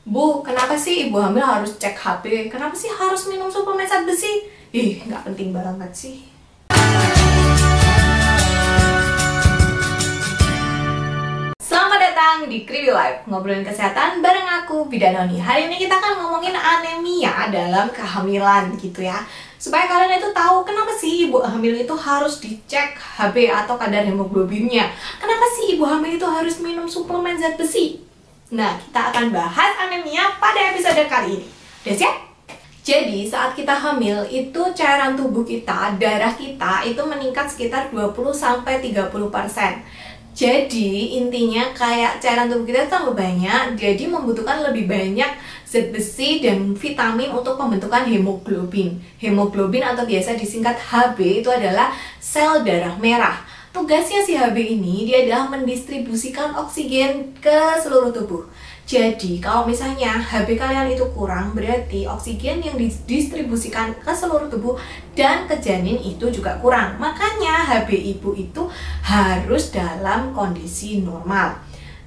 Bu, kenapa sih ibu hamil harus cek HB? Kenapa sih harus minum suplemen zat besi? Ih, nggak penting banget sih. Selamat datang di Kriwi Life, ngobrolin kesehatan bareng aku, Bidanoni. Hari ini kita akan ngomongin anemia dalam kehamilan gitu ya. Supaya kalian itu tahu kenapa sih ibu hamil itu harus dicek HB atau kadar hemoglobinnya. Kenapa sih ibu hamil itu harus minum suplemen zat besi? Nah, kita akan bahas anemia pada episode kali ini. Udah siap? Jadi, saat kita hamil, itu cairan tubuh kita, darah kita, itu meningkat sekitar 20-30%. Jadi, intinya kayak cairan tubuh kita tambah banyak, jadi membutuhkan lebih banyak zat besi dan vitamin untuk pembentukan hemoglobin. Hemoglobin atau biasa disingkat HB itu adalah sel darah merah. Tugasnya si HB ini, dia adalah mendistribusikan oksigen ke seluruh tubuh. Jadi, kalau misalnya HB kalian itu kurang, berarti oksigen yang didistribusikan ke seluruh tubuh dan ke janin itu juga kurang. Makanya HB ibu itu harus dalam kondisi normal.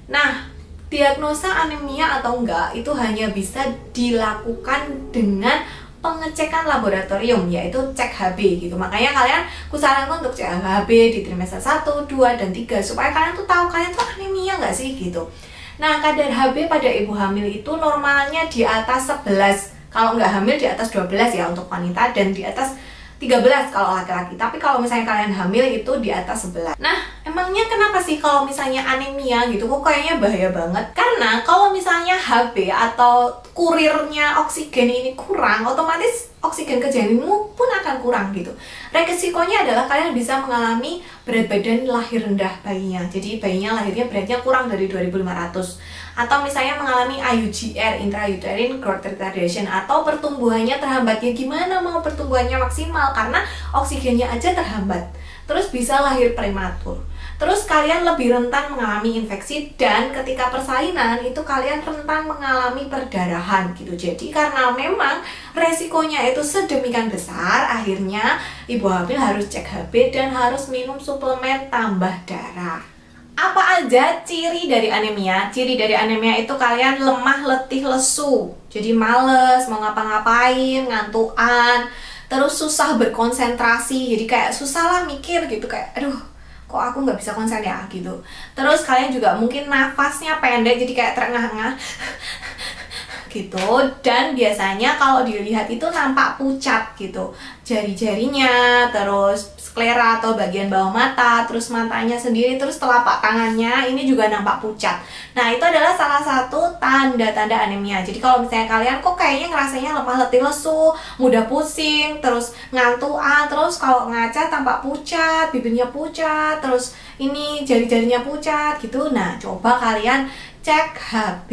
Nah, diagnosa anemia atau enggak itu hanya bisa dilakukan dengan pengecekan laboratorium, yaitu cek HB gitu. Makanya kalian kusarankan untuk cek HB di trimester 1, 2, dan 3 supaya kalian tuh tahu kalian tuh anemia nggak sih gitu. Nah, kadar HB pada ibu hamil itu normalnya di atas 11. Kalau nggak hamil di atas 12 ya untuk wanita, dan di atas 13 kalau laki-laki. Tapi kalau misalnya kalian hamil itu di atas 11. Nah, emangnya kenapa sih kalau misalnya anemia gitu kok kayaknya bahaya banget? Karena kalau misalnya HB atau kurirnya oksigen ini kurang, otomatis oksigen ke janinmu pun akan kurang gitu. Resikonya adalah kalian bisa mengalami berat badan lahir rendah bayinya. Jadi bayinya lahirnya beratnya kurang dari 2500. Atau misalnya mengalami IUGR, intrauterine growth retardation, atau pertumbuhannya terhambat. Ya gimana mau pertumbuhannya maksimal karena oksigennya aja terhambat. Terus bisa lahir prematur. Terus kalian lebih rentan mengalami infeksi, dan ketika persalinan itu kalian rentan mengalami perdarahan gitu. Jadi karena memang resikonya itu sedemikian besar, akhirnya ibu hamil harus cek HB dan harus minum suplemen tambah darah. Apa aja ciri dari anemia? Ciri dari anemia itu kalian lemah, letih, lesu. Jadi males, mau ngapa-ngapain, ngantukan. Terus susah berkonsentrasi, jadi kayak susah lah mikir gitu. Kayak aduh, kok aku nggak bisa konsen ya gitu. Terus kalian juga mungkin nafasnya pendek, jadi kayak terengah-engah gitu. Dan biasanya kalau dilihat itu nampak pucat gitu, jari-jarinya, terus sklera atau bagian bawah mata, terus matanya sendiri, terus telapak tangannya ini juga nampak pucat. Nah, itu adalah salah satu tanda-tanda anemia. Jadi kalau misalnya kalian kok kayaknya ngerasanya lemah, letih, lesu, mudah pusing, terus ngantuan, terus kalau ngaca tampak pucat, bibirnya pucat, terus ini jari-jarinya pucat gitu. Nah, coba kalian cek HB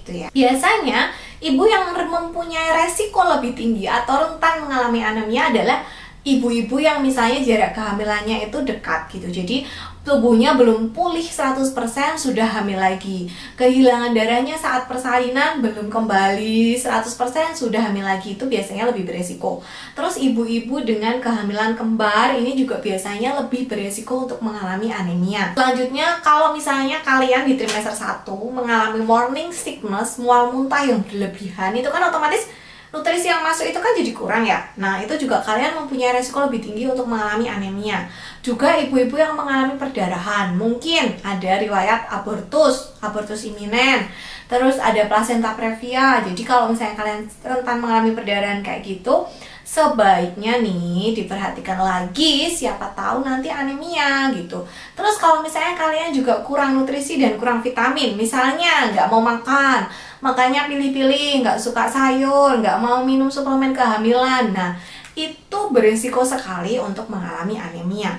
gitu ya. Biasanya ibu yang mempunyai resiko lebih tinggi atau rentan mengalami anemia adalah ibu-ibu yang misalnya jarak kehamilannya itu dekat gitu. Jadi tubuhnya belum pulih 100% sudah hamil lagi. Kehilangan darahnya saat persalinan belum kembali 100% sudah hamil lagi, itu biasanya lebih beresiko. Terus ibu-ibu dengan kehamilan kembar ini juga biasanya lebih beresiko untuk mengalami anemia. Selanjutnya, kalau misalnya kalian di trimester 1 mengalami morning sickness, mual muntah yang berlebihan, itu kan otomatis nutrisi yang masuk itu kan jadi kurang ya. Nah, itu juga kalian mempunyai resiko lebih tinggi untuk mengalami anemia. Juga ibu-ibu yang mengalami perdarahan, mungkin ada riwayat abortus iminen, terus ada plasenta previa. Jadi kalau misalnya kalian rentan mengalami perdarahan kayak gitu, sebaiknya nih diperhatikan lagi, siapa tahu nanti anemia gitu. Terus kalau misalnya kalian juga kurang nutrisi dan kurang vitamin, misalnya nggak mau makan, makanya pilih-pilih, nggak suka sayur, nggak mau minum suplemen kehamilan, nah itu berisiko sekali untuk mengalami anemia.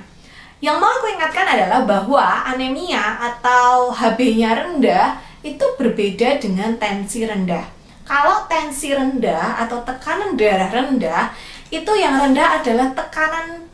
Yang mau aku ingatkan adalah bahwa anemia atau HB-nya rendah itu berbeda dengan tensi rendah. Kalau tensi rendah atau tekanan darah rendah, itu yang rendah adalah tekanan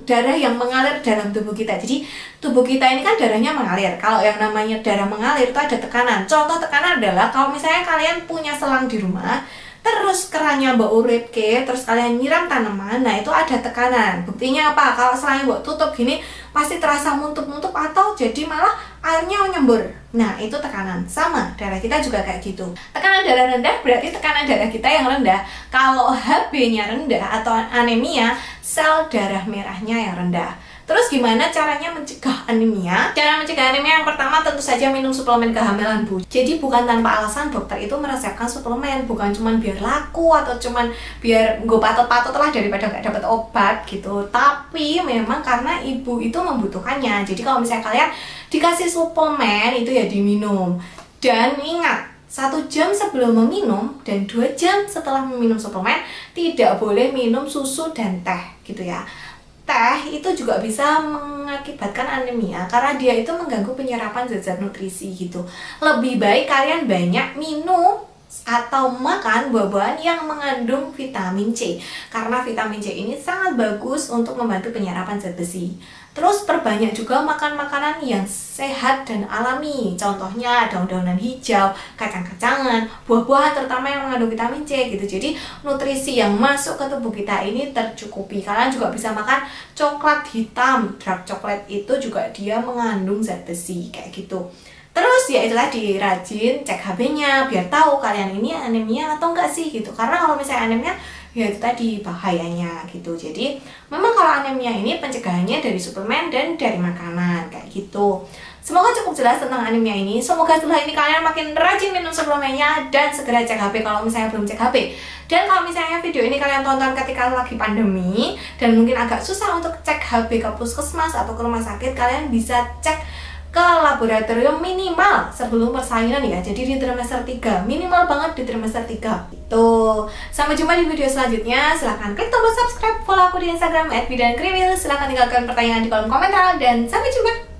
darah yang mengalir dalam tubuh kita. Jadi tubuh kita ini kan darahnya mengalir. Kalau yang namanya darah mengalir itu ada tekanan. Contoh tekanan adalah kalau misalnya kalian punya selang di rumah, terus kerannya mbak uripke, terus kalian nyiram tanaman, nah itu ada tekanan. Buktinya apa? Kalau selangnya mbak tutup gini, pasti terasa muntup-muntup atau jadi malah airnya menyembur. Nah, itu tekanan. Sama, darah kita juga kayak gitu. Tekanan darah rendah berarti tekanan darah kita yang rendah. Kalau HB-nya rendah atau anemia, sel darah merahnya yang rendah. Terus gimana caranya mencegah anemia? Cara mencegah anemia yang pertama tentu saja minum suplemen kehamilan, Bu. Jadi bukan tanpa alasan dokter itu meresepkan suplemen, bukan cuma biar laku atau cuma biar gue patut-patut lah daripada nggak dapat obat gitu. Tapi memang karena ibu itu membutuhkannya. Jadi kalau misalnya kalian dikasih suplemen itu ya diminum. Dan ingat, 1 jam sebelum meminum dan 2 jam setelah meminum suplemen tidak boleh minum susu dan teh gitu ya. Teh itu juga bisa mengakibatkan anemia karena dia itu mengganggu penyerapan zat-zat nutrisi gitu. Lebih baik kalian banyak minum atau makan buah-buahan yang mengandung vitamin C karena vitamin C ini sangat bagus untuk membantu penyerapan zat besi. Terus perbanyak juga makan makanan yang sehat dan alami. Contohnya daun-daunan hijau, kacang-kacangan, buah-buahan terutama yang mengandung vitamin C gitu. Jadi nutrisi yang masuk ke tubuh kita ini tercukupi. Kalian juga bisa makan coklat hitam. Dark coklat itu juga dia mengandung zat besi kayak gitu. Terus ya itulah rajin cek HB-nya biar tahu kalian ini anemia atau enggak sih gitu. Karena kalau misalnya anemia ya itu tadi bahayanya gitu. Jadi memang kalau anemia ini pencegahannya dari suplemen dan dari makanan kayak gitu. Semoga cukup jelas tentang anemia ini. Semoga setelah ini kalian makin rajin minum suplemennya dan segera cek HB kalau misalnya belum cek HB. Dan kalau misalnya video ini kalian tonton ketika lagi pandemi dan mungkin agak susah untuk cek HB ke puskesmas atau ke rumah sakit, kalian bisa cek ke laboratorium minimal sebelum persalinan ya. Jadi di trimester 3, minimal banget di trimester 3 itu. Sampai jumpa di video selanjutnya. Silahkan klik tombol subscribe, follow aku di Instagram @bidankriwil. Silahkan tinggalkan pertanyaan di kolom komentar dan sampai jumpa.